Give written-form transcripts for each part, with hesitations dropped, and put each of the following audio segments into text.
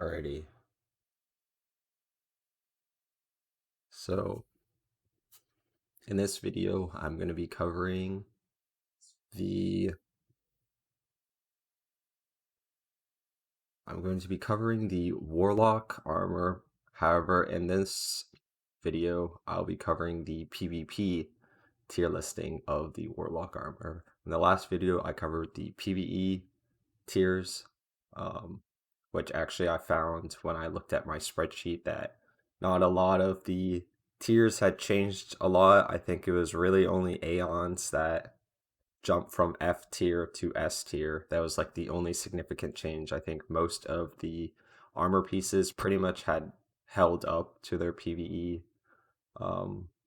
Alrighty. So in this video, the I'm going to be covering the Warlock armor. However, in this video, I'll be covering the PvP tier listing of the Warlock armor. In the last video, I covered the PvE tiers, um, which actually I found when I looked at my spreadsheet that not a lot of the tiers had changed a lot. I think it was really only Aeons that jumped from F tier to S tier. That was like the only significant change. I think most of the armor pieces pretty much had held up to their PvE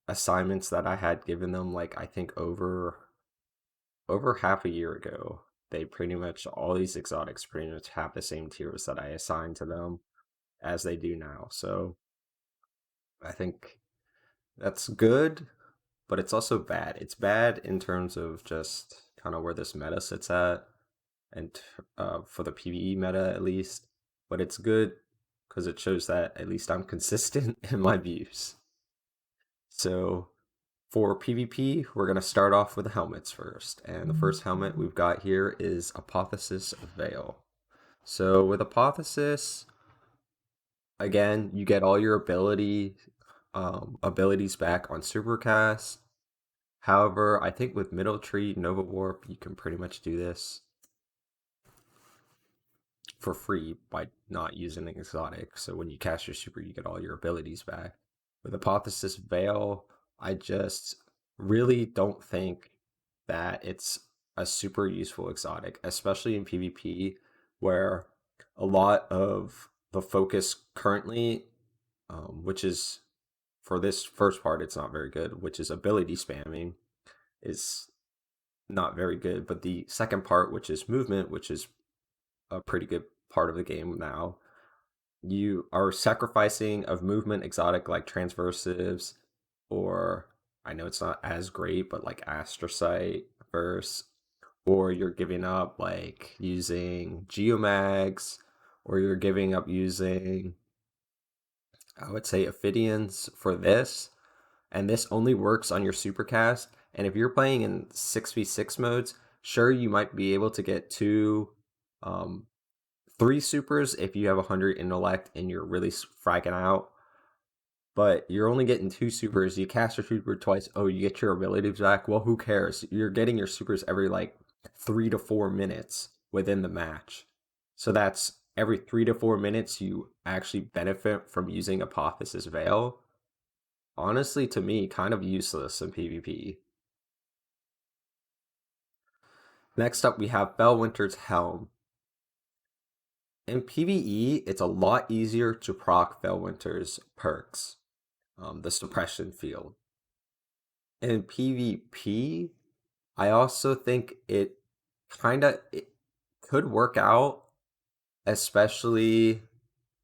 assignments that I had given them, like I think over half a year ago. They pretty much, all these exotics pretty much have the same tiers that I assigned to them as they do now. So I think that's good, but it's also bad. It's bad in terms of just kind of where this meta sits at, and for the PvE meta at least. But it's good because it shows that at least I'm consistent in my views. So for PvP, we're going to start off with the helmets first. And the first helmet we've got here is Apotheosis Veil. So with Apotheosis, again, you get all your abilities back on Supercast. However, I think with Middle Tree, Nova Warp, you can pretty much do this for free by not using an exotic. So when you cast your super, you get all your abilities back. With Apotheosis Veil, I just really don't think that it's a super useful exotic, especially in PvP, where a lot of the focus currently, which is for this first part, it's not very good, which is ability spamming, is not very good. But the second part, which is movement, which is a pretty good part of the game now, you are sacrificing of movement exotic like transversives, or I know it's not as great, but like Astrocyte verse, or you're giving up like using Geomags, or you're giving up using, I would say, Ophidians for this, and this only works on your supercast. And if you're playing in 6v6 modes, sure, you might be able to get um, three supers if you have 100 intellect and you're really fragging out. But you're only getting two supers. You cast your super twice. Oh, you get your abilities back. Well, who cares? You're getting your supers every like 3 to 4 minutes within the match. So that's every 3 to 4 minutes you actually benefit from using Apotheosis Veil. Honestly, to me, kind of useless in PvP. Next up, we have Fellwinter's Helm. In PvE, it's a lot easier to proc Fellwinter's perks, the suppression field. In PvP, I also think it could work out, especially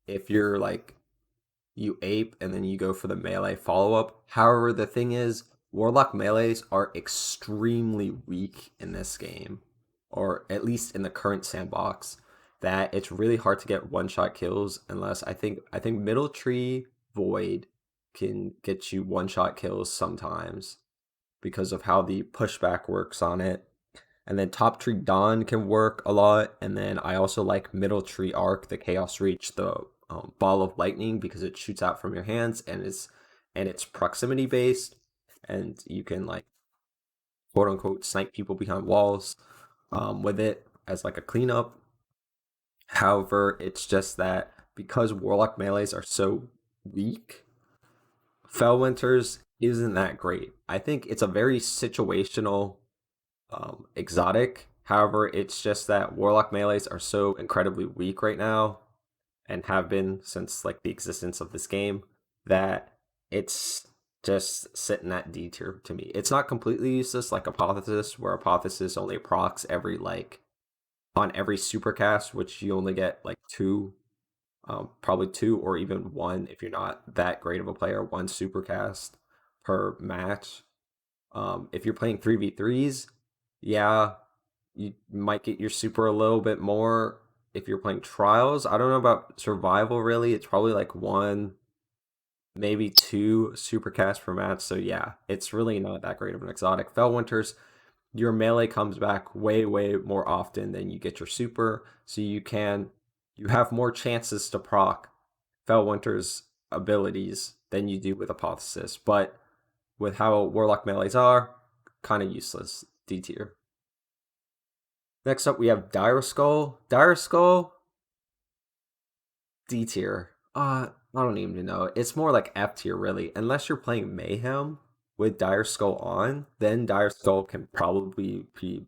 if you're like, you ape and then you go for the melee follow-up. However, the thing is, Warlock melees are extremely weak in this game, or at least in the current sandbox, that it's really hard to get one-shot kills unless I think Middle Tree Void can get you one-shot kills sometimes because of how the pushback works on it. And then Top Tree Dawn can work a lot. And then I also like Middle Tree Arc, the Chaos Reach, the Ball of Lightning, because it shoots out from your hands and it's proximity based, and you can like quote unquote snipe people behind walls with it as like a cleanup. However, it's just that because Warlock melees are so weak, Fellwinter's isn't that great. I think it's a very situational exotic. However, it's just that Warlock melees are so incredibly weak right now, and have been since like the existence of this game, that it's just sitting at D tier to me. It's not completely useless like Apotheosis, where Apotheosis only procs every like on every supercast, which you only get like two, probably two or even one if you're not that great of a player, one supercast per match. If you're playing 3v3s, yeah, you might get your super a little bit more if you're playing trials. I don't know about survival really. It's probably like one, maybe two super casts per match. So yeah, it's really not that great of an exotic. Fellwinter's, your melee comes back way more often than you get your super, so you have more chances to proc Fellwinter's abilities than you do with Apotheosis. But with how Warlock melees are, kind of useless. D tier. Next up, we have Dire Skull. Dire Skull, D tier. I don't even know. It's more like F tier, really. Unless you're playing Mayhem with Dire Skull on, then Dire Skull can probably be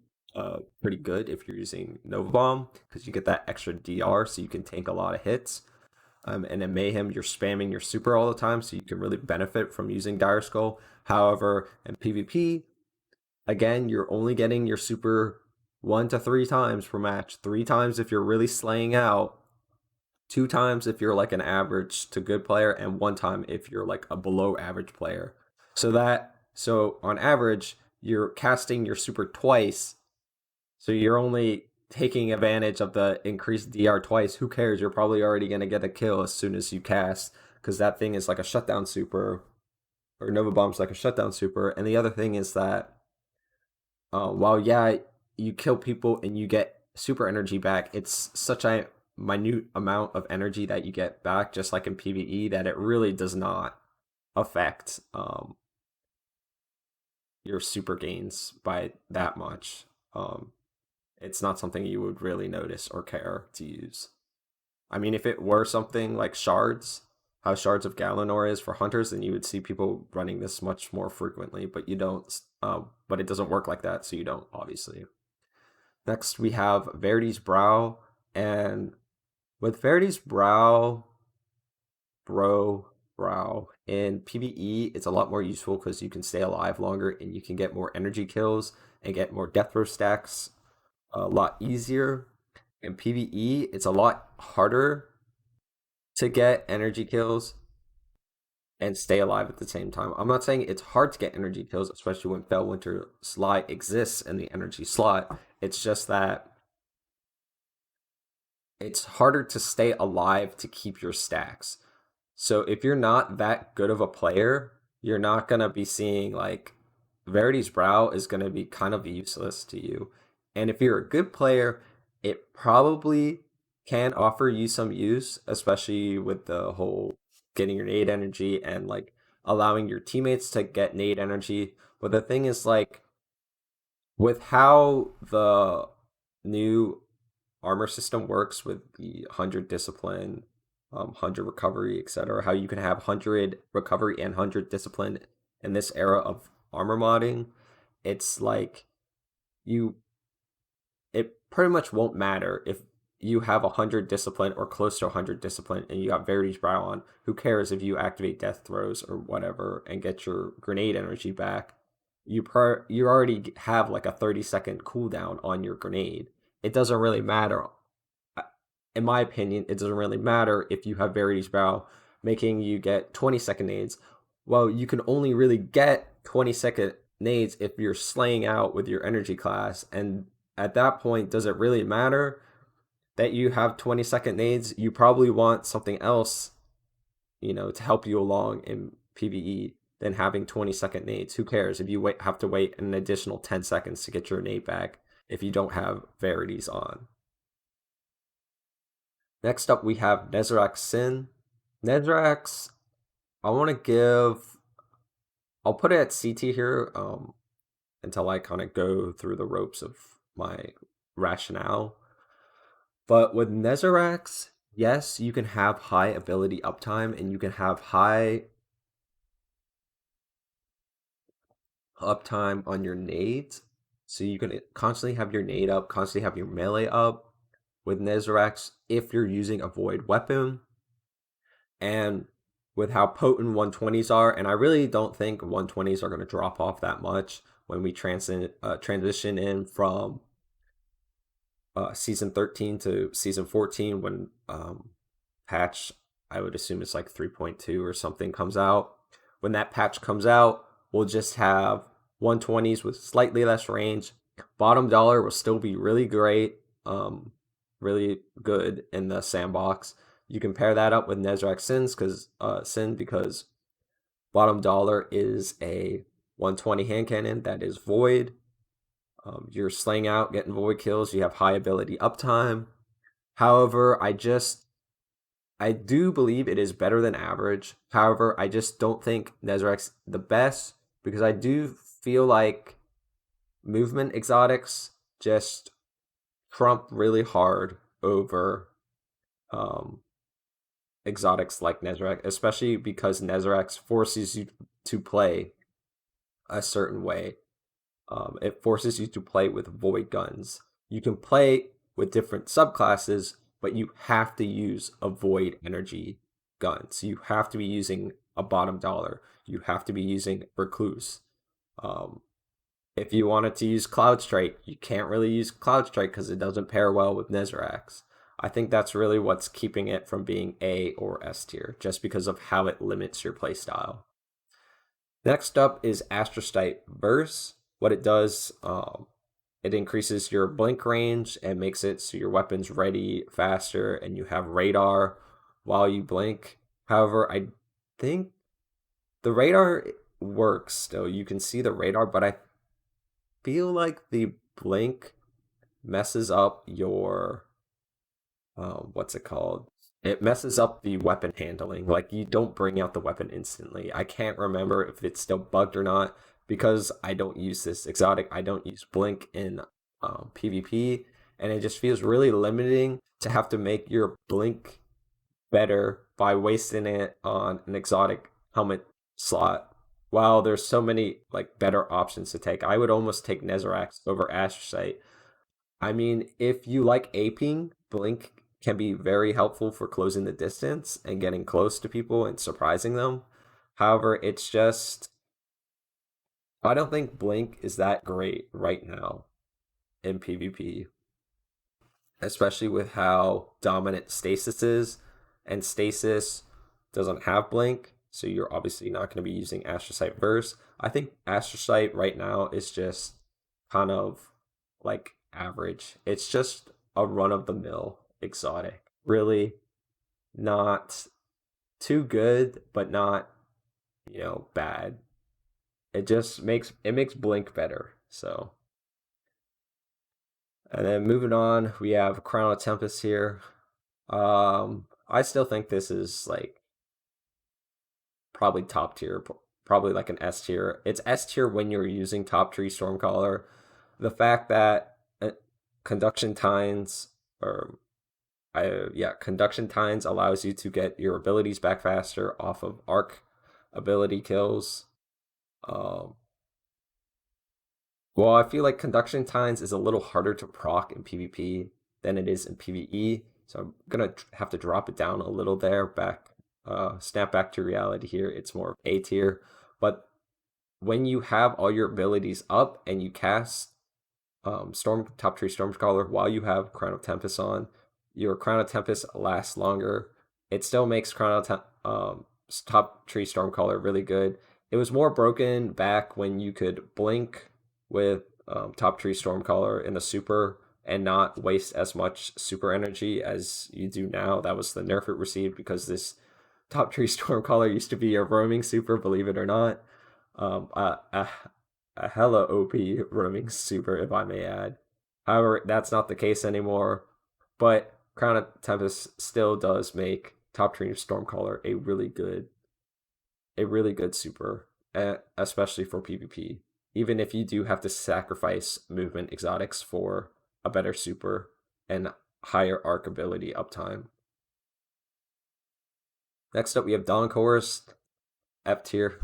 pretty good if you're using Nova Bomb because you get that extra DR, so you can tank a lot of hits. And in Mayhem, you're spamming your super all the time, so you can really benefit from using Dire Skull. However, in PvP, again, you're only getting your super 1 to 3 times per match. 3 times if you're really slaying out, 2 times if you're like an average to good player, and 1 time if you're like a below average player. So on average, you're casting your super twice. So you're only taking advantage of the increased DR twice. Who cares? You're probably already gonna get a kill as soon as you cast, because that thing is like a shutdown super, or Nova Bomb's like a shutdown super. And the other thing is that while yeah, you kill people and you get super energy back, it's such a minute amount of energy that you get back, just like in PvE, that it really does not affect your super gains by that much. It's not something you would really notice or care to use. I mean, if it were something like shards, how Shards of Galanor is for hunters, then you would see people running this much more frequently, but you don't. But it doesn't work like that, so you don't, obviously. Next, we have Verity's Brow, and with Verity's Brow, in PvE, it's a lot more useful because you can stay alive longer and you can get more energy kills and get more death row stacks a lot easier. In PvE, it's a lot harder to get energy kills and stay alive at the same time. I'm not saying it's hard to get energy kills, especially when Fellwinter slot exists in the energy slot. It's just that it's harder to stay alive to keep your stacks. So if you're not that good of a player, you're not going to be seeing like Verity's Brow is going to be kind of useless to you. And if you're a good player, it probably can offer you some use, especially with the whole getting your nade energy and like allowing your teammates to get nade energy. But the thing is, like, with how the new armor system works with the 100 discipline, 100 recovery, etc., how you can have 100 recovery and 100 discipline in this era of armor modding, it's like you it pretty much won't matter if you have 100 discipline or close to 100 discipline and you got Verity's Brow on. Who cares if you activate death throws or whatever and get your grenade energy back? You already have like a 30-second cooldown on your grenade. It doesn't really matter. In my opinion, it doesn't really matter if you have Verity's Brow making you get 20-second nades. Well, you can only really get 20-second nades if you're slaying out with your energy class. And at that point, does it really matter that you have 20-second nades? You probably want something else, to help you along in PvE than having 20-second nades. Who cares if you have to wait an additional 10 seconds to get your nade back if you don't have Verities on? Next up, we have Nezarac's Sin. Nezarac's, I want to I'll put it at CT here until I kind of go through the ropes of my rationale. But with Nezarac's, yes, you can have high ability uptime and you can have high uptime on your nades. So you can constantly have your nade up, constantly have your melee up with Nezarac's if you're using a void weapon. And with how potent 120s are, and I really don't think 120s are going to drop off that much when we transition in from season 13 to season 14, when patch, I would assume it's like 3.2 or something, comes out. When that patch comes out, we'll just have 120s with slightly less range. Bottom dollar will still be really great. really good in the sandbox. You can pair that up with Nezrak Sin because bottom dollar is a 120 hand cannon that is void. You're slaying out, getting void kills. You have high ability uptime. However, I do believe it is better than average. However, I just don't think Nezrek's the best because I do feel like movement exotics just trump really hard over um, exotics like Nezarec, especially because Nezarec forces you to play a certain way. It forces you to play with void guns. You can play with different subclasses, but you have to use a void energy gun. So you have to be using a bottom dollar. You have to be using recluse. Um, if you wanted to use Cloud Strike, you can't really use Cloud Strike because it doesn't pair well with Nezarax. I think that's really what's keeping it from being A or S tier, just because of how it limits your playstyle. Next up is Astrocyte Verse. What it does, it increases your blink range and makes it so your weapon's ready faster and you have radar while you blink. However, I think the radar works still. You can see the radar, but I feel like the blink messes up your what's it called? It messes up the weapon handling. Like you don't bring out the weapon instantly. I can't remember if it's still bugged or not because I don't use this exotic. I don't use blink in PvP, and it just feels really limiting to have to make your blink better by wasting it on an exotic helmet slot. While there's so many like better options to take, I would almost take Nezarax over Astrocyte. I mean, if you like aping, Blink can be very helpful for closing the distance and getting close to people and surprising them. However, it's just I don't think Blink is that great right now in PvP, especially with how dominant Stasis is, and Stasis doesn't have Blink, so you're obviously not going to be using Astrocyte Verse. I think Astrocyte right now is just kind of like average. It's just a run of the mill exotic. Really not too good, but not, bad. It makes Blink better. So, and then moving on, we have Crown of Tempest here. I still think this is like probably top tier, probably like an S tier. It's S tier when you're using Top Tree Stormcaller. The fact that conduction tines or conduction tines allows you to get your abilities back faster off of arc ability kills. Um, well, I feel like conduction tines is a little harder to proc in PvP than it is in PvE, so I'm gonna have to drop it down a little there. Snap back to reality here. It's more of A tier, but when you have all your abilities up and you cast Top Tree Stormcaller while you have Crown of Tempest on, your Crown of Tempest lasts longer. It still makes Top Tree Stormcaller really good. It was more broken back when you could blink with Top Tree Stormcaller in the super and not waste as much super energy as you do now. That was the nerf it received because this Top Tree Stormcaller used to be a roaming super, believe it or not. Um, a, a, a hella OP roaming super, if I may add. However, that's not the case anymore. But Crown of Tempest still does make Top Tree Stormcaller a really good super, especially for PvP. Even if you do have to sacrifice movement exotics for a better super and higher arc ability uptime. Next up, we have Dawn F tier.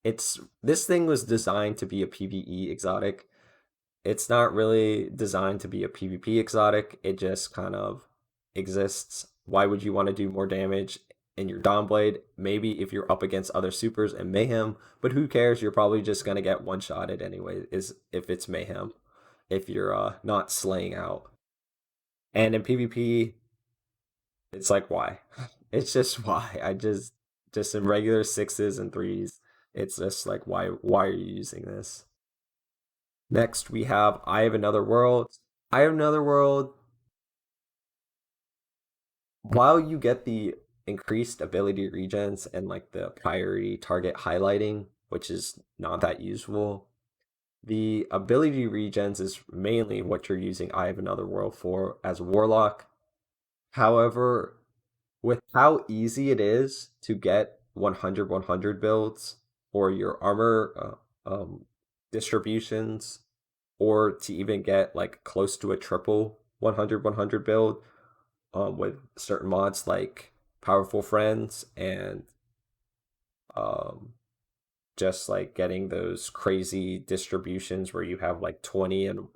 This thing was designed to be a PvE exotic. It's not really designed to be a PvP exotic. It just kind of exists. Why would you want to do more damage in your Dawnblade? Maybe if you're up against other supers and Mayhem, but who cares? You're probably just gonna get one-shotted anyway, is if it's Mayhem, if you're not slaying out. And in PvP, it's like why? It's just why. Just in regular sixes and threes, it's just like why are you using this? Next we have I Have Another World. I Have Another World while you get the increased ability regens and like the priority target highlighting, which is not that useful, the ability regens is mainly what you're using Eye of Another World for as a Warlock. However, with how easy it is to get 100-100 builds or your armor distributions, or to even get like close to a triple 100-100 build with certain mods like Powerful Friends and um, just like getting those crazy distributions where you have like 20 in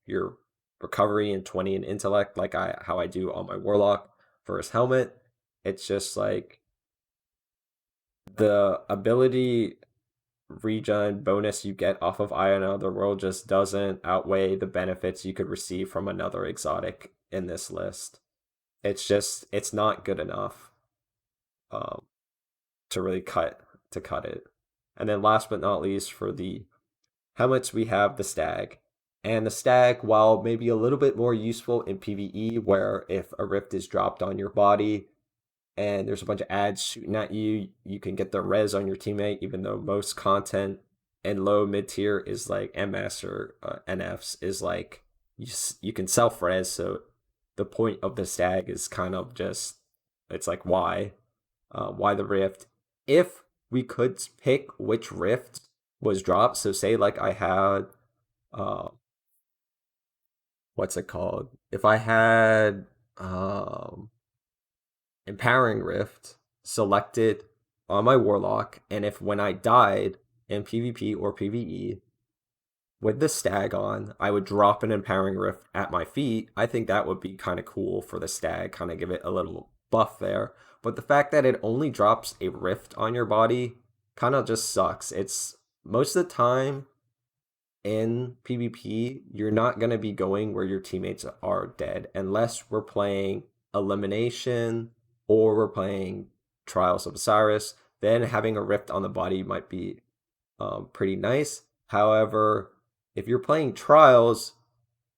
your recovery and 20 in intellect, like how I do on my Warlock for his helmet. It's just like the ability regen bonus you get off of Eye of Another World just doesn't outweigh the benefits you could receive from another exotic in this list. It's not good enough um, to really cut it. And then last but not least, for the helmets, we have the Stag. And the Stag, while maybe a little bit more useful in PvE, where if a rift is dropped on your body and there's a bunch of ads shooting at you, you can get the res on your teammate, even though most content in low mid tier is like MS or NFs is like you can self res. So the point of the Stag is kind of just it's like why the rift? If we could pick which rift was dropped, so say like I had uh what's it called? If I had empowering rift selected on my warlock, and if when I died in PvP or PvE with the Stag on, I would drop an empowering rift at my feet. I think that would be kind of cool for the Stag, kind of give it a little buff there. But the fact that it only drops a rift on your body kind of just sucks. It's most of the time in PvP, you're not going to be going where your teammates are dead unless we're playing elimination or we're playing Trials of Osiris. Then having a rift on the body might be pretty nice. However, if you're playing Trials,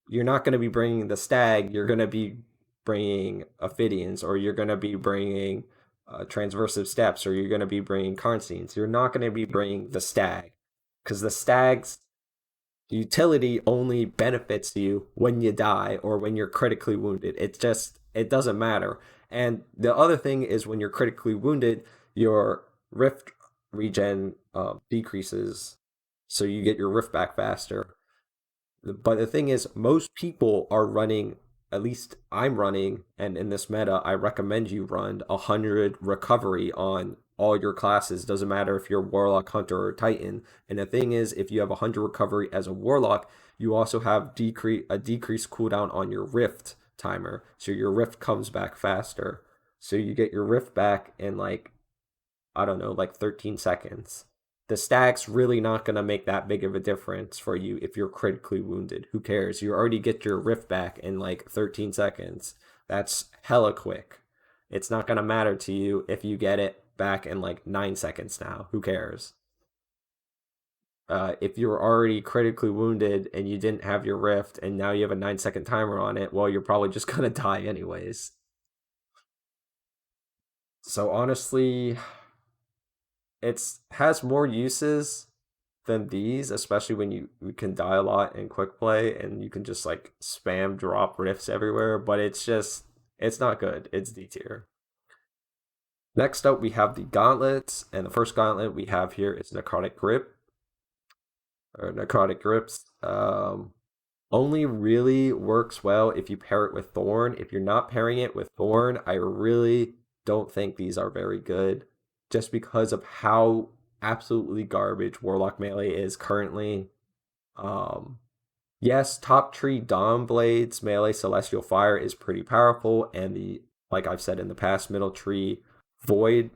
you're not going to be bringing the Stag. You're going to be bringing Ophidians, or you're going to be bringing Transversive Steps, or you're going to be bringing Karnsteins. You're not going to be bringing the Stag because the Stag's utility only benefits you when you die or when you're critically wounded. It doesn't matter. And the other thing is when you're critically wounded, your rift regen decreases, so you get your rift back faster. But the thing is, most people are running, at least I'm running, and in this meta, I recommend you run 100 recovery on all your classes. Doesn't matter if you're Warlock, Hunter, or Titan. And the thing is, if you have 100 recovery as a Warlock, you also have a decreased cooldown on your Rift timer. So your Rift comes back faster. So you get your Rift back in like, I don't know, like 13 seconds. The Stag's really not going to make that big of a difference for you if you're critically wounded. Who cares? You already get your rift back in like 13 seconds. That's hella quick. It's not going to matter to you if you get it back in like 9 seconds now. Who cares? If you were already critically wounded and you didn't have your rift and now you have a 9 second timer on it, well, you're probably just going to die anyways. So honestly, it's has more uses than these, especially when you can die a lot in quick play and you can just like spam drop rifts everywhere, but it's not good. It's D tier. Next up we have the gauntlets, and the first gauntlet we have here is necrotic grip or necrotic grips. Only really works well if you pair it with thorn. If you're not pairing it with thorn, I really don't think these are very good, just because of how absolutely garbage Warlock melee is currently. Um, yes, top tree Dawn Blades melee Celestial Fire is pretty powerful, and the like I've said in the past, middle tree Void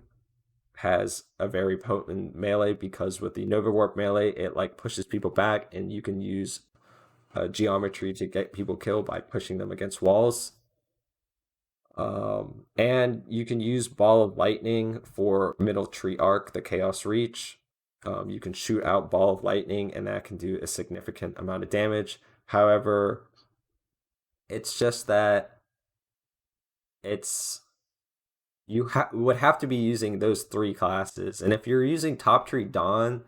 has a very potent melee because with the Nova Warp melee, it like pushes people back, and you can use geometry to get people killed by pushing them against walls. And you can use Ball of Lightning for middle tree arc, the Chaos Reach. You can shoot out Ball of Lightning, and that can do a significant amount of damage. However, it's just that it's would have to be using those three classes. And if you're using Top Tree Dawn,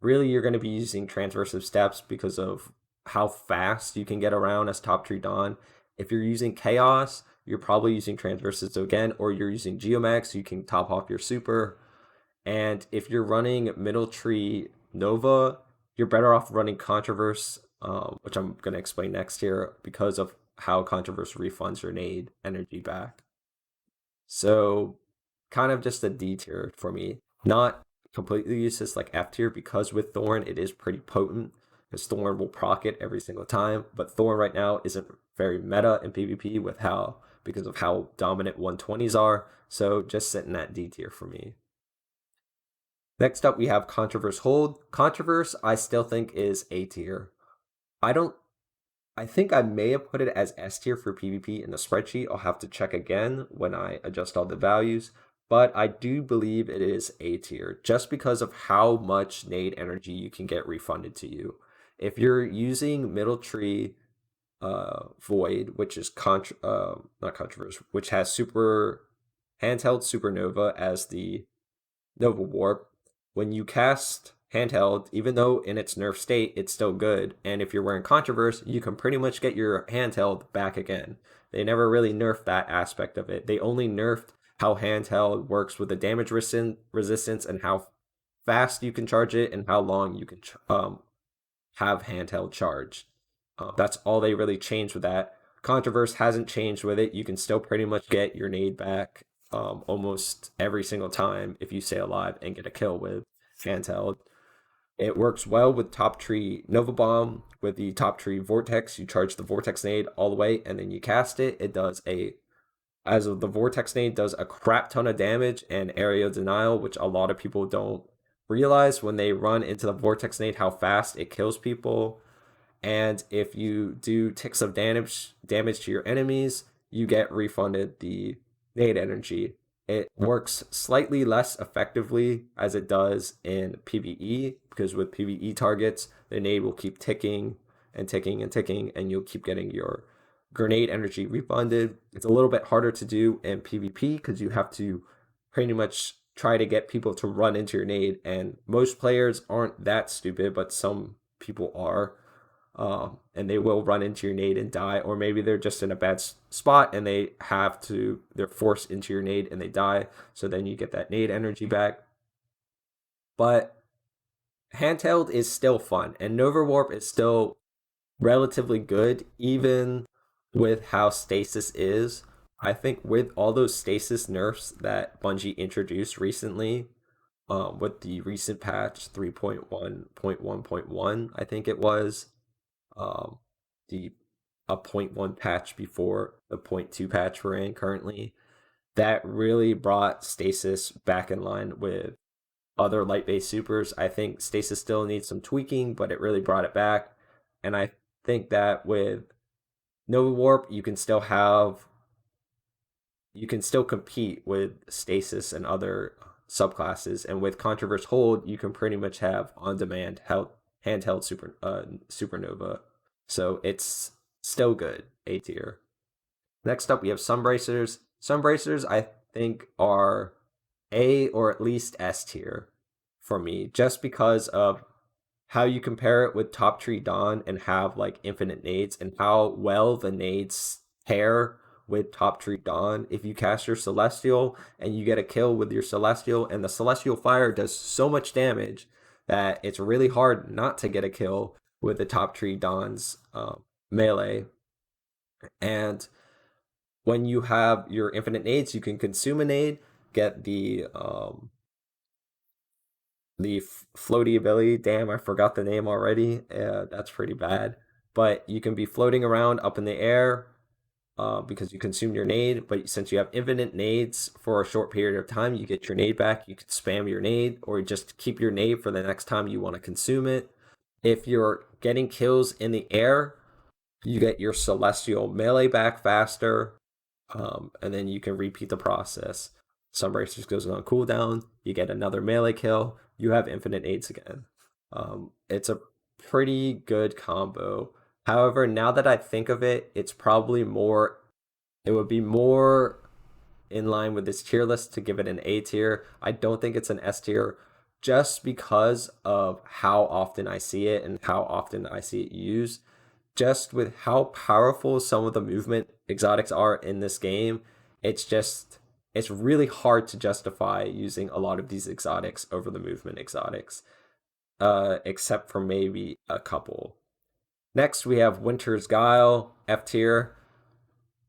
really you're going to be using Transversive Steps because of how fast you can get around as Top Tree Dawn. If you're using Chaos, you're probably using Transversives again, or you're using Geomax, so you can top off your super. And if you're running Middle Tree Nova, you're better off running Controverse, which I'm going to explain next here, because of how Controverse refunds your nade energy back. So, kind of just a D tier for me. Not completely useless like F tier, because with Thorn it is pretty potent, because Thorn will proc it every single time. But Thorn right now isn't very meta in PvP because of how dominant 120s are. So just sitting at D tier for me. Next up, we have Controverse Hold. Controverse, I still think is A tier. I don't. I think I may have put it as S tier for PvP in the spreadsheet. I'll have to check again when I adjust all the values. But I do believe it is A tier just because of how much nade energy you can get refunded to you. If you're using Middle Tree Void, which is not Controverse, which has super handheld Supernova as the Nova Warp, when you cast handheld, even though in its nerf state, it's still good. And if you're wearing Controverse, you can pretty much get your handheld back again. They never really nerfed that aspect of it. They only nerfed how handheld works with the damage resistance and how fast you can charge it and how long you can have handheld charge. That's all they really changed with that. Controverse hasn't changed with it. You can still pretty much get your nade back almost every single time if you stay alive and get a kill with handheld. It works well with Top Tree Nova Bomb. With the Top Tree Vortex, you charge the Vortex nade all the way and then you cast it. It does as of the Vortex nade does a crap ton of damage and area denial, which a lot of people don't realize when they run into the Vortex nade how fast it kills people. And if you do ticks of damage to your enemies, you get refunded the nade energy. It works slightly less effectively as it does in PvE, because with PvE targets, the nade will keep ticking and ticking and ticking, and you'll keep getting your grenade energy refunded. It's a little bit harder to do in PvP because you have to pretty much try to get people to run into your nade, and most players aren't that stupid, but some people are. And they will run into your nade and die, or maybe they're just in a bad spot and they're forced into your nade and they die, so then you get that nade energy back. But handheld is still fun, and Nova Warp is still relatively good, even with how stasis is. I think with all those stasis nerfs that Bungie introduced recently, with the recent patch 3.1.1.1, I think it was, um, the a point 0.1 patch before the 0.2 patch we're in currently, that really brought stasis back in line with other light based supers. I think stasis still needs some tweaking, but it really brought it back. And I think that with Nova Warp, you can still compete with stasis and other subclasses. And with Controverse Hold, you can pretty much have on demand handheld supernova. So it's still good, A tier. Next up, we have Sunbracers. Sunbracers, I think, are A or at least S tier for me, just because of how you compare it with Top Tree Dawn and have like infinite nades, and how well the nades pair with Top Tree Dawn. If you cast your Celestial and you get a kill with your Celestial, and the Celestial Fire does so much damage that it's really hard not to get a kill with the Top Tree Dawn's melee. And when you have your infinite nades, you can consume a nade, get the floaty ability. Damn, I forgot the name already. That's pretty bad. But you can be floating around up in the air because you consumed your nade. But since you have infinite nades for a short period of time, you get your nade back. You can spam your nade, or just keep your nade for the next time you want to consume it. If you're getting kills in the air, you get your celestial melee back faster, and then you can repeat the process. Sunbracers goes on cooldown, you get another melee kill, you have infinite nades again. It's a pretty good combo. However, now that I think of it, it's probably more It would be more in line with this tier list to give it an A tier. I don't think it's an S tier just because of how often I see it and how often I see it used. Just with how powerful some of the movement exotics are in this game, it's really hard to justify using a lot of these exotics over the movement exotics, except for maybe a couple. Next, we have Winter's Guile, F tier.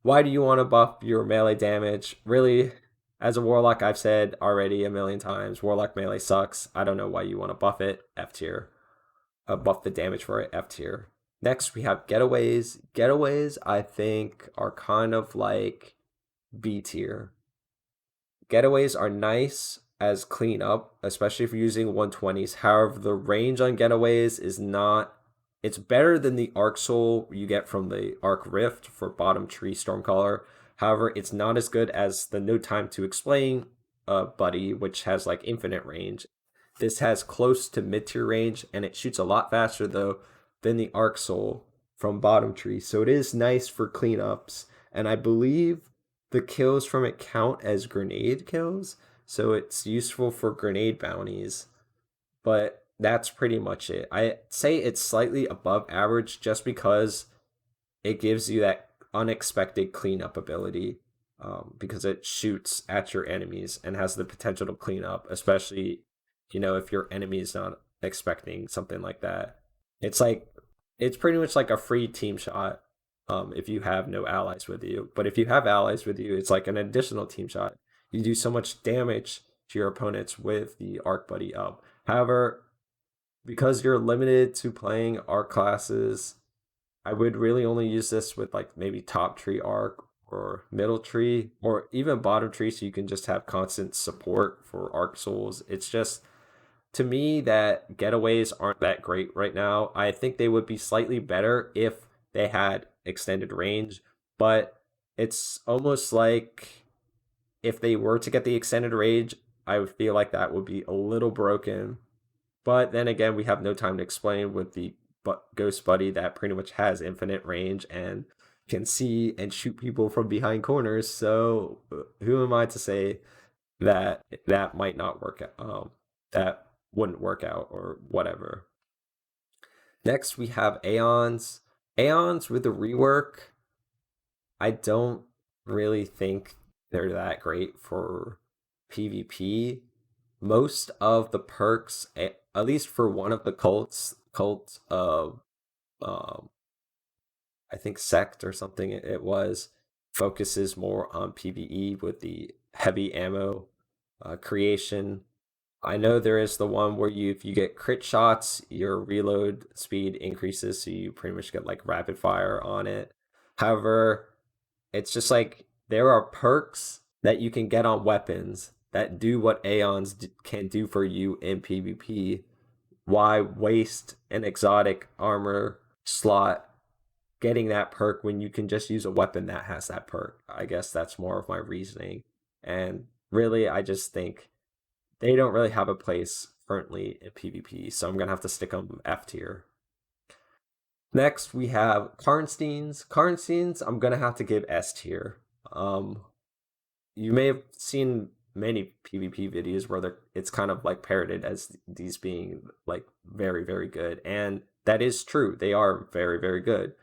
Why do you want to buff your melee damage? Really, as a Warlock, I've said already a million times, Warlock melee sucks. I don't know why you want to buff it, F tier. Buff the damage for it, F tier. Next, we have Getaways. Getaways, I think, are kind of like B tier. Getaways are nice as cleanup, especially if you're using 120s. However, the range on Getaways is not. It's better than the Arc Soul you get from the Arc Rift for bottom tree Stormcaller. However, it's not as good as the No Time to Explain buddy, which has like infinite range. This has close to mid tier range, and it shoots a lot faster though than the Arc Soul from bottom tree. So it is nice for cleanups, and I believe the kills from it count as grenade kills, so it's useful for grenade bounties. But that's pretty much it. I say it's slightly above average just because it gives you that unexpected cleanup ability, because it shoots at your enemies and has the potential to clean up, especially if your enemy is not expecting something like that. It's like it's pretty much like a free team shot, if you have no allies with you. But if you have allies with you, it's like an additional team shot. You do so much damage to your opponents with the Arc Buddy up. However, because you're limited to playing Arc classes, I would really only use this with like maybe top tree Arc or middle tree or even bottom tree, so you can just have constant support for Arc Souls. It's just, to me, that Getaways aren't that great right now. I think they would be slightly better if they had extended range, but it's almost like if they were to get the extended range, I would feel like that would be a little broken. But then again, we have No Time to Explain with the Ghost Buddy that pretty much has infinite range and can see and shoot people from behind corners. So who am I to say that that might not work out? That wouldn't work out or whatever. Next, we have Aeons. Aeons with the rework, I don't really think they're that great for PvP. Most of the perks, at least for one of the cult of um, I think Sect or something it was, focuses more on PvE with the heavy ammo creation. I know there is the one where if you get crit shots, your reload speed increases, so you pretty much get like rapid fire on it. However, it's just like there are perks that you can get on weapons that do what Aeons can do for you in PvP. Why waste an exotic armor slot getting that perk when you can just use a weapon that has that perk? I guess that's more of my reasoning. And really, I just think they don't really have a place currently in PvP, so I'm gonna have to stick them F tier. Next, we have Karnsteins. Karnsteins, I'm gonna have to give S tier. Um, you may have seen many PvP videos where it's kind of like parroted as these being like very, very good, and that is true. They are very, very good.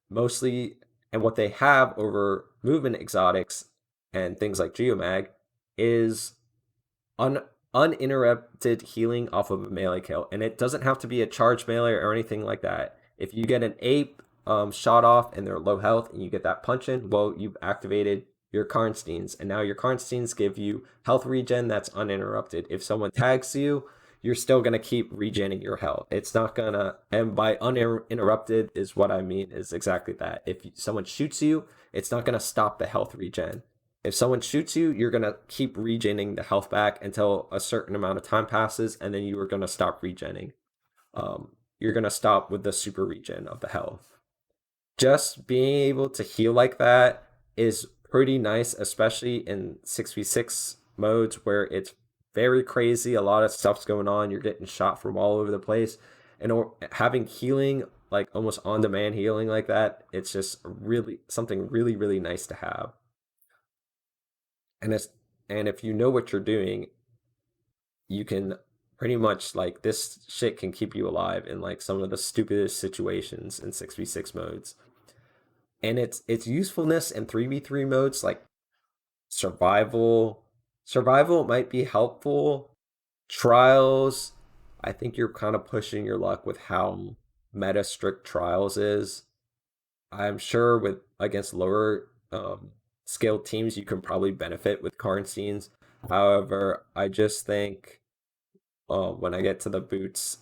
Mostly, and what they have over movement exotics and things like Geomag is un uninterrupted healing off of a melee kill, and it doesn't have to be a charge melee or anything like that. If you get an ape shot off and they're low health and you get that punch in, well, you've activated your Karnsteins, and now your Karnsteins give you health regen that's uninterrupted. If someone tags you, you're still gonna keep regenning your health. It's not gonna, and by uninterrupted is what I mean is exactly that. If someone shoots you, it's not gonna stop the health regen. If someone shoots you, you're gonna keep regenning the health back until a certain amount of time passes, and then you are gonna stop regenning. You're gonna stop with the super regen of the health. Just being able to heal like that is pretty nice, especially in 6v6 modes where it's very crazy. A lot of stuff's going on. You're getting shot from all over the place, and having healing like almost on-demand healing like that, it's just really something really, really nice to have. And it's and if you know what you're doing, you can pretty much like this shit can keep you alive in like some of the stupidest situations in 6v6 modes. And its usefulness in 3v3 modes like survival survival might be helpful. Trials, I think you're kind of pushing your luck with how meta strict trials is. I'm sure with against lower scaled teams, you can probably benefit with card scenes. However, I just think when I get to the boots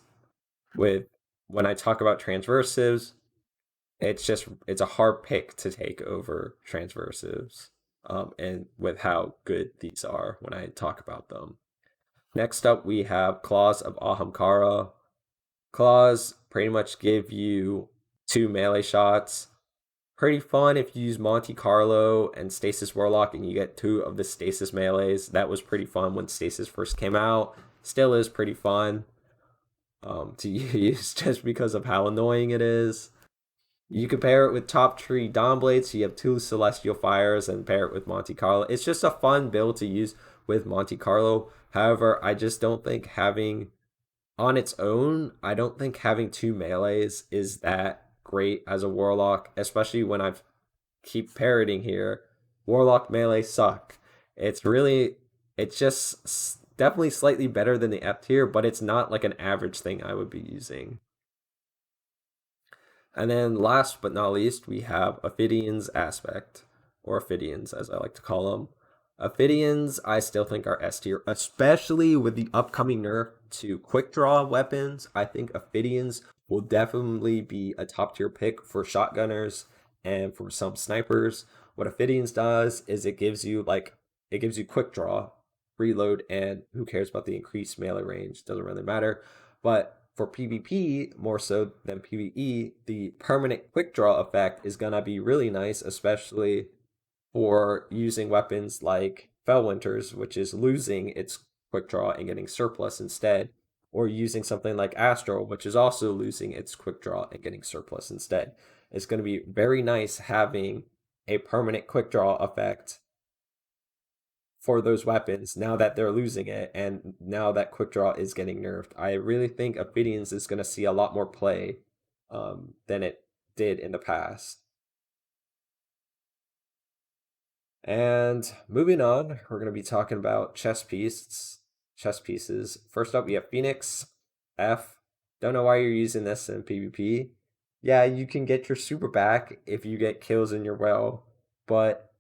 with when I talk about transversives, it's a hard pick to take over transversives. And with how good these are when I talk about them. Next up, we have Claws of Ahamkara. Claws pretty much give you two melee shots. Pretty fun if you use Monte Carlo and Stasis Warlock and you get two of the Stasis melees. That was pretty fun when Stasis first came out. Still is pretty fun to use just because of how annoying it is. You can pair it with Top Tree Dawnblade, so you have two Celestial Fires, and pair it with Monte Carlo. It's just a fun build to use with Monte Carlo. However, I just don't think having on its own, I don't think having two melees is that great as a Warlock, especially when I've keep parroting here. Warlock melee suck. It's just definitely slightly better than the F tier, but it's not like an average thing I would be using. And then last but not least, we have Ophidian's Aspect, or Ophidians as I like to call them. Ophidians, I still think are S tier, especially with the upcoming nerf to quick draw weapons. I think Ophidians will definitely be a top tier pick for shotgunners and for some snipers. What Ophidians does is it gives you quick draw, reload, and who cares about the increased melee range? Doesn't really matter. But for PvP, more so than PvE, the permanent quick draw effect is gonna be really nice, especially for using weapons like Fellwinter's, which is losing its quick draw and getting surplus instead, or using something like Astral, which is also losing its quick draw and getting surplus instead. It's going to be very nice having a permanent quick draw effect for those weapons now that they're losing it and now that quick draw is getting nerfed. I really think Ophidians is going to see a lot more play than it did in the past. And moving on, we're going to be talking about chess pieces. Chess pieces. First up, we have Phoenix F. Don't know why you're using this in PvP. Yeah, you can get your super back if you get kills in your well, but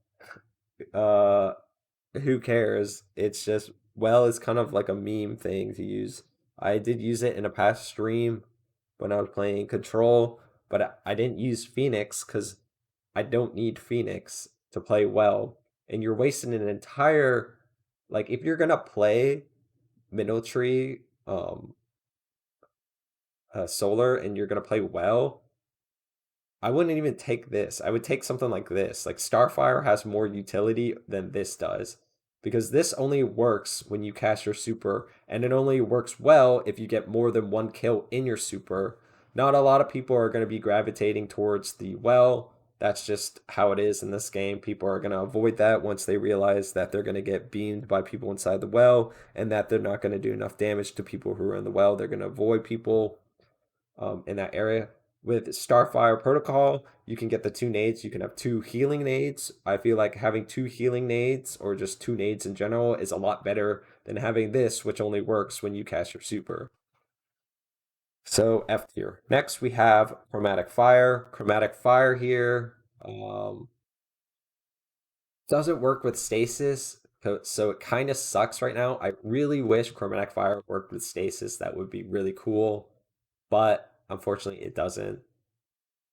uh, who cares? It's just well is kind of like a meme thing to use. I did use it in a past stream when I was playing Control, but I didn't use Phoenix because I don't need Phoenix to play well. And you're wasting an entire like if you're gonna play Minotaur Solar and you're gonna play well, I wouldn't even take this. I would take something like this. Like Starfire has more utility than this does. Because this only works when you cast your super, and it only works well if you get more than one kill in your super. Not a lot of people are going to be gravitating towards the well. That's just how it is in this game. People are going to avoid that once they realize that they're going to get beamed by people inside the well, and that they're not going to do enough damage to people who are in the well. They're going to avoid people in that area. With Starfire Protocol, you can get the two nades. You can have two healing nades. I feel like having two healing nades or just two nades in general is a lot better than having this, which only works when you cast your super. So F tier. Next, we have Chromatic Fire. Chromatic Fire here doesn't work with Stasis, so it kind of sucks right now. I really wish Chromatic Fire worked with Stasis. That would be really cool, but unfortunately, it doesn't.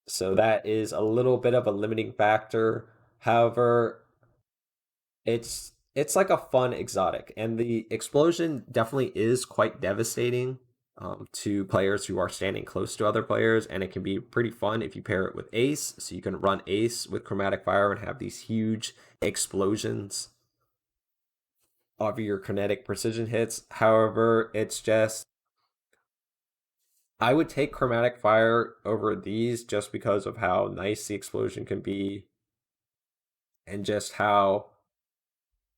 So that is a little bit of a limiting factor. However, it's like a fun exotic, and the explosion definitely is quite devastating to players who are standing close to other players, and it can be pretty fun if you pair it with Ace. So you can run Ace with Chromatic Fire and have these huge explosions of your kinetic precision hits. However, it's just I would take chromatic fire over these just because of how nice the explosion can be and just how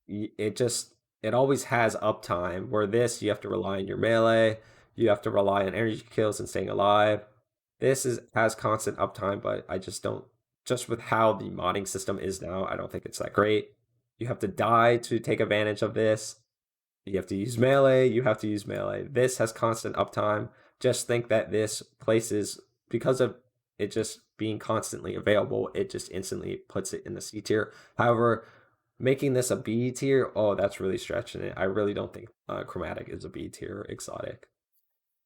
it just it always has uptime. Where this you have to rely on your melee, you have to rely on energy kills and staying alive. This is has constant uptime, but I just don't just with how the modding system is now, I don't think it's that great. You have to die to take advantage of this. You have to use melee, you have to use melee. This has constant uptime. Just think that this places because of it just being constantly available, it just instantly puts it in the C tier. However, making this a B tier, oh, that's really stretching it. I really don't think Chromatic is a B tier exotic.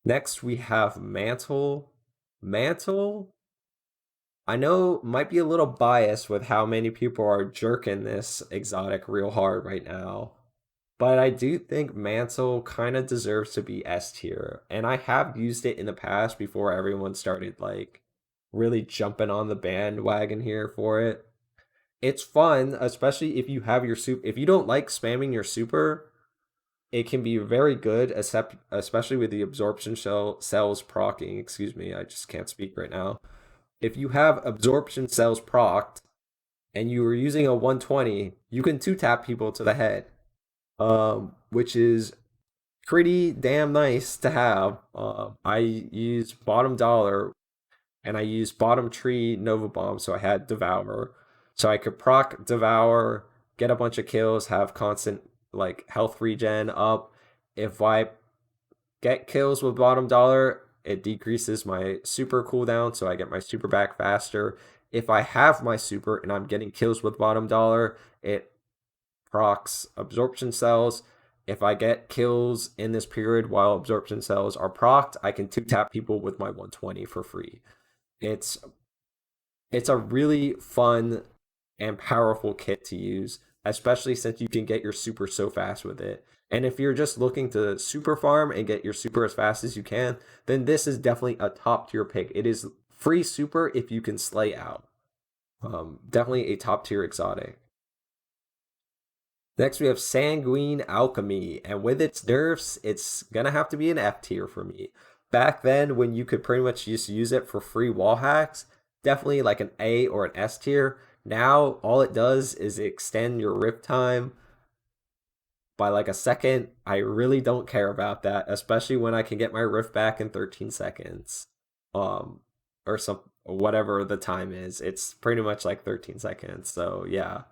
Next, we have Mantle. Mantle, I know might be a little biased with how many people are jerking this exotic real hard right now, but I do think Mantle kind of deserves to be S tier. And I have used it in the past before everyone started like really jumping on the bandwagon here for it. It's fun, especially if you have your super. If you don't like spamming your super, it can be very good, except especially with the absorption cells procking. Excuse me, I just can't speak right now. If you have absorption cells procced and you were using a 120, you can two tap people to the head, which is pretty damn nice to have. I use bottom dollar and I used bottom tree Nova Bomb, so I had Devour. So I could proc Devour, get a bunch of kills, have constant like health regen up. If I get kills with bottom dollar, it decreases my super cooldown, so I get my super back faster. If I have my super and I'm getting kills with bottom dollar, it procs absorption cells. If I get kills in this period while absorption cells are procced, I can two tap people with my 120 for free. It's it's a really fun and powerful kit to use, especially since you can get your super so fast with it. And if you're just looking to super farm and get your super as fast as you can, then this is definitely a top tier pick. It is free super if you can slay out. Definitely a top tier exotic. Next, we have Sanguine Alchemy, and with its nerfs, it's gonna have to be an F tier for me. Back then, when you could pretty much just use it for free wall hacks, definitely like an A or an S tier. Now, all it does is extend your rip time by like a second. I really don't care about that, especially when I can get my rift back in 13 seconds. Or some whatever the time is. It's pretty much like 13 seconds. So, yeah.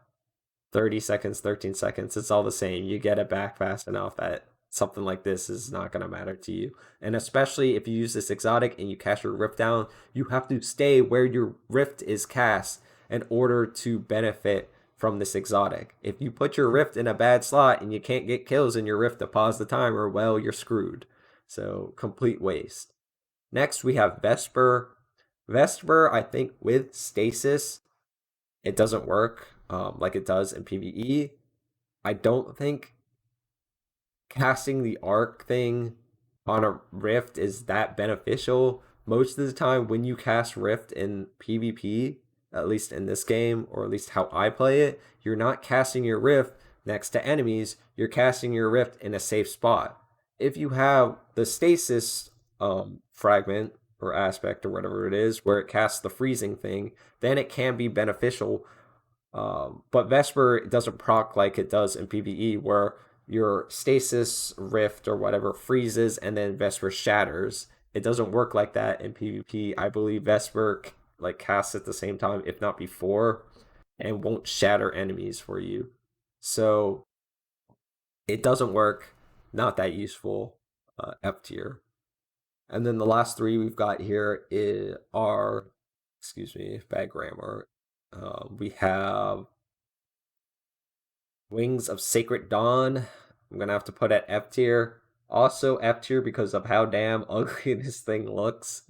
30 seconds, 13 seconds, it's all the same. You get it back fast enough that something like this is not going to matter to you. And especially if you use this exotic and you cast your rift down, you have to stay where your rift is cast in order to benefit from this exotic. If you put your rift in a bad slot and you can't get kills in your rift to pause the timer, well, you're screwed. So, complete waste. Next, we have Vesper. Vesper, I think, with stasis, it doesn't work like it does in PvE. I don't think casting the arc thing on a rift is that beneficial. Most of the time, when you cast rift in PvP, at least in this game, or at least how I play it, you're not casting your rift next to enemies, you're casting your rift in a safe spot. If you have the stasis fragment or aspect or whatever it is, where it casts the freezing thing, then it can be beneficial, but Vesper doesn't proc like it does in PvE, where your stasis rift or whatever freezes and then Vesper shatters. It doesn't work like that in PvP. I believe Vesper like casts at the same time, if not before, and won't shatter enemies for you. So it doesn't work. Not that useful. F tier. And then the last three we've got here are, excuse me, bad grammar. We have Wings of Sacred Dawn. I'm gonna have to put at F tier. Also F tier because of how damn ugly this thing looks.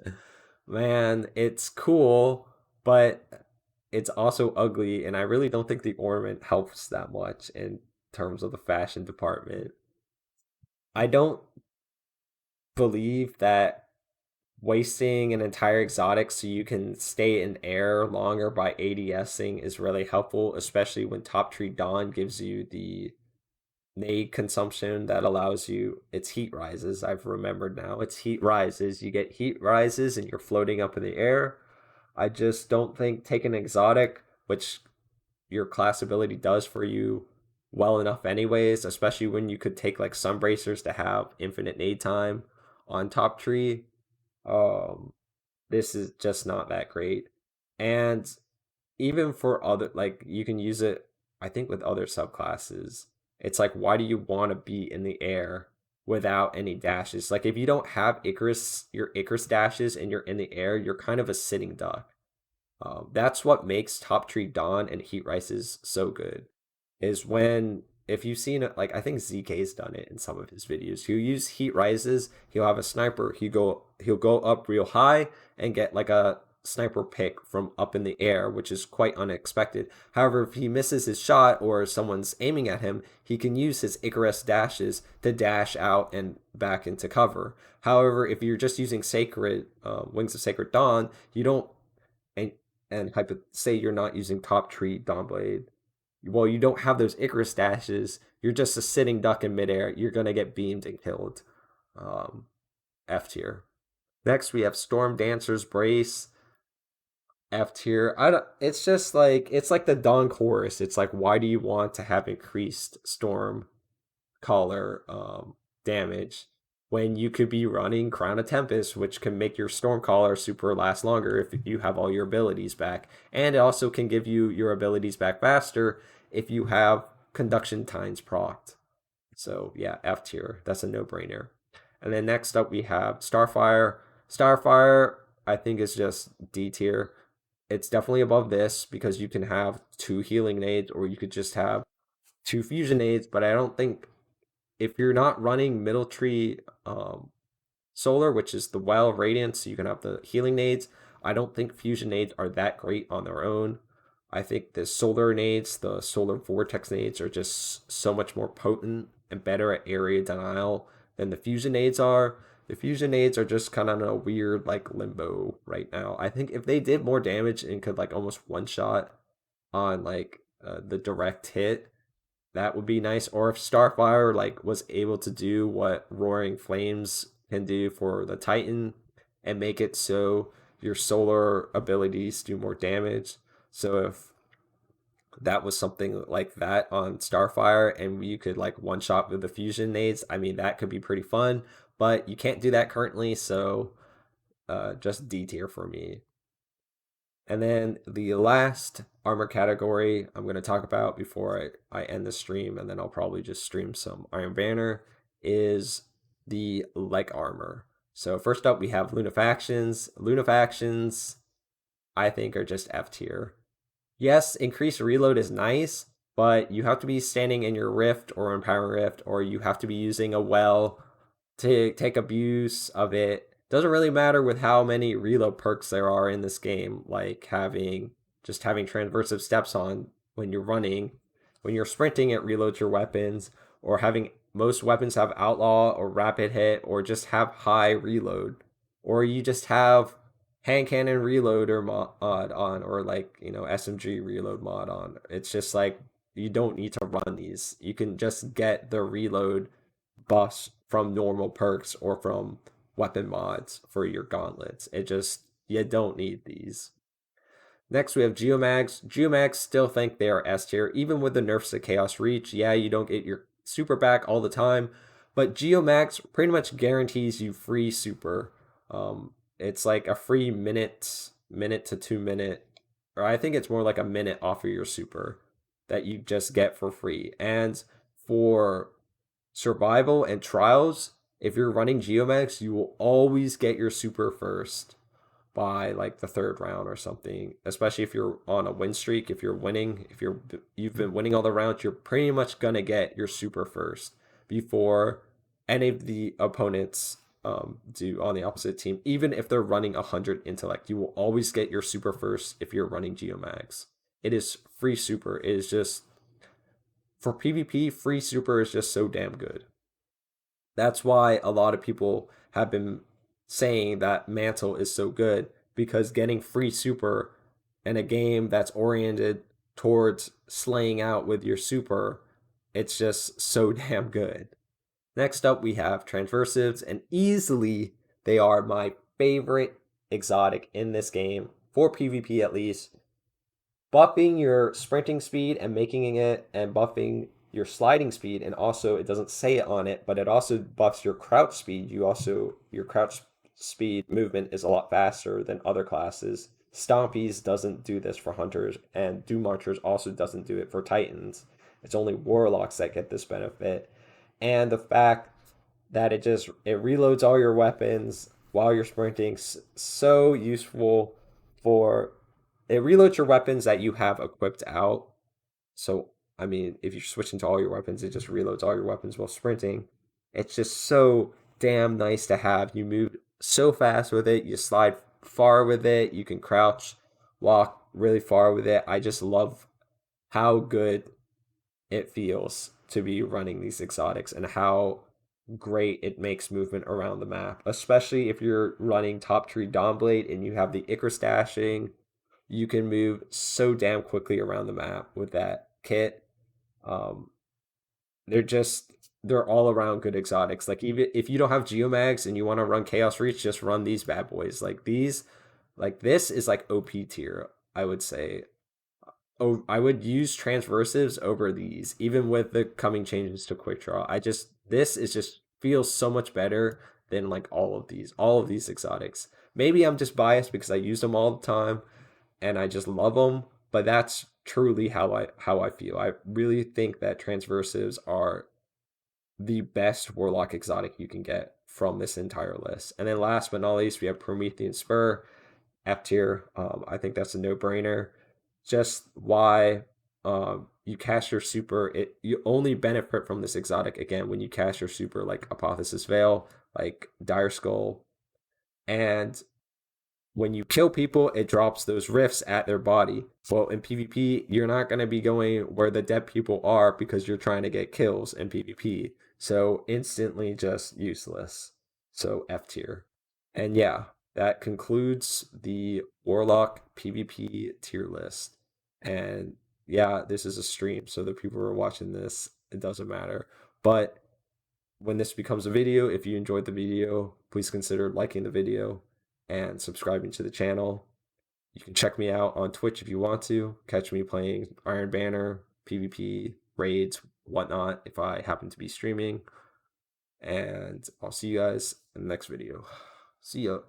Man, it's cool, but it's also ugly, and I really don't think the ornament helps that much in terms of the fashion department. I don't believe that wasting an entire exotic so you can stay in air longer by ADSing is really helpful, especially when Top Tree Dawn gives you the nade consumption that allows you, it's heat rises. I've remembered now. It's heat rises. You get heat rises and you're floating up in the air. I just don't think taking exotic, which your class ability does for you well enough anyways, especially when you could take like sun bracers to have infinite nade time on top tree. Um, this is just not that great. And even for other, like you can use it, I think with other subclasses. It's like, why do you want to be in the air without any dashes? Like if you don't have Icarus, your Icarus dashes and you're in the air, you're kind of a sitting duck. That's what makes Top Tree Dawn and Heat Rises so good. Is when if you've seen it, like I think ZK's done it in some of his videos. He'll use Heat Rises. He'll have a sniper. He'll go up real high and get like a sniper pick from up in the air, which is quite unexpected. However, if he misses his shot or someone's aiming at him, he can use his Icarus dashes to dash out and back into cover. However, if you're just using Sacred Wings of Sacred Dawn, you don't and say you're not using top tree Dawnblade, well, you don't have those Icarus dashes. You're just a sitting duck in midair. You're gonna get beamed and killed. Um, F tier. Next, we have Storm Dancer's Brace. F tier. I don't. It's just like it's like the Dawn Chorus. It's like, why do you want to have increased Storm Caller damage when you could be running Crown of Tempest, which can make your Stormcaller super last longer if you have all your abilities back. And it also can give you your abilities back faster if you have Conduction Tines procced. So yeah, F tier. That's a no-brainer. And then next up we have Starfire. Starfire, I think, is just D tier. It's definitely above this because you can have 2 healing nades or you could just have 2 fusion nades, but I don't think if you're not running middle tree solar, which is the wild radiance, so you can have the healing nades, I don't think fusion nades are that great on their own. I think the solar nades, the solar vortex nades, are just so much more potent and better at area denial than the fusion nades are. The fusion nades are just kind of in a weird like limbo right now. I think if they did more damage and could like almost one shot on like the direct hit, that would be nice. Or if Starfire like was able to do what Roaring Flames can do for the Titan and make it so your solar abilities do more damage. So if that was something like that on Starfire and you could like one shot with the fusion nades, I mean that could be pretty fun. But you can't do that currently, so just D tier for me. And then the last armor category I'm going to talk about before I end the stream, and then I'll probably just stream some Iron Banner, is the leg armor. So first up, we have Lunafactions. Lunafactions, I think, are just F tier. Yes, increased reload is nice, but you have to be standing in your rift or in power rift, or you have to be using a well to take abuse of it. Doesn't really matter with how many reload perks there are in this game, like having transversive steps on when you're running. When you're sprinting, it reloads your weapons, or having most weapons have outlaw or rapid hit, or just have high reload, or you just have hand cannon reload or mod on, or like SMG reload mod on. It's just like you don't need to run these. You can just get the reload buffs from normal perks or from weapon mods for your gauntlets. It just, you don't need these. Next, we have Geomags. Geomags still think they are S tier, even with the nerfs to Chaos Reach. Yeah, you don't get your super back all the time, but Geomags pretty much guarantees you free super. It's like a free minute to 2 minute, or I think it's more like a minute off of your super that you just get for free. And for survival and trials, if you're running Geomags, you will always get your super first by like the third round or something. Especially if you're on a win streak, if you're winning, if you've been winning all the rounds, you're pretty much gonna get your super first before any of the opponents do on the opposite team. Even if they're running 100 intellect, you will always get your super first if you're running Geomags. It is free super. It is just for PvP, free super is just so damn good. That's why a lot of people have been saying that Mantle is so good, because getting free super in a game that's oriented towards slaying out with your super It's just so damn good. Next up, we have Transversives, and easily they are my favorite exotic in this game, for PvP at least. Buffing your sprinting speed and making it, and buffing your sliding speed, and also it doesn't say it on it, but it also buffs your crouch speed. Your crouch speed movement is a lot faster than other classes. Stompies doesn't do this for hunters, and Doom Archers also doesn't do it for Titans. It's only Warlocks that get this benefit. And the fact that it reloads all your weapons while you're sprinting, so useful for it reloads your weapons that you have equipped out. So I mean, if you're switching to all your weapons, it just reloads all your weapons while sprinting. It's just so damn nice to have. You move so fast with it, you slide far with it, you can crouch, walk really far with it. I just love how good it feels to be running these exotics and how great it makes movement around the map, especially if you're running top tree Dawnblade and you have the Ichor stashing. You can move so damn quickly around the map with that kit. Um, they're all around good exotics. Like even if you don't have Geomags and you want to run Chaos Reach, just run these bad boys. Like this is like OP tier, I would say. Oh, I would use transversives over these, even with the coming changes to quick draw. This is just feels so much better than like all of these exotics. Maybe I'm just biased because I use them all the time and I just love them, but that's truly how I feel. I really think that transversives are the best Warlock exotic you can get from this entire list. And then last but not least, we have Promethean Spur. F tier. I think that's a no brainer. Just why you cast your super, you only benefit from this exotic again when you cast your super like Apotheosis Veil, like Dire Skull, and when you kill people, it drops those rifts at their body. Well, in PvP, you're not going to be going where the dead people are because you're trying to get kills in PvP. So instantly just useless. So F tier. And yeah, that concludes the Warlock PvP tier list. And yeah, this is a stream, so the people who are watching this, it doesn't matter. But when this becomes a video, if you enjoyed the video, please consider liking the video and subscribing to the channel. You can check me out on Twitch if you want to. Catch me playing Iron Banner, PvP, raids, whatnot, if I happen to be streaming. And I'll see you guys in the next video. See ya.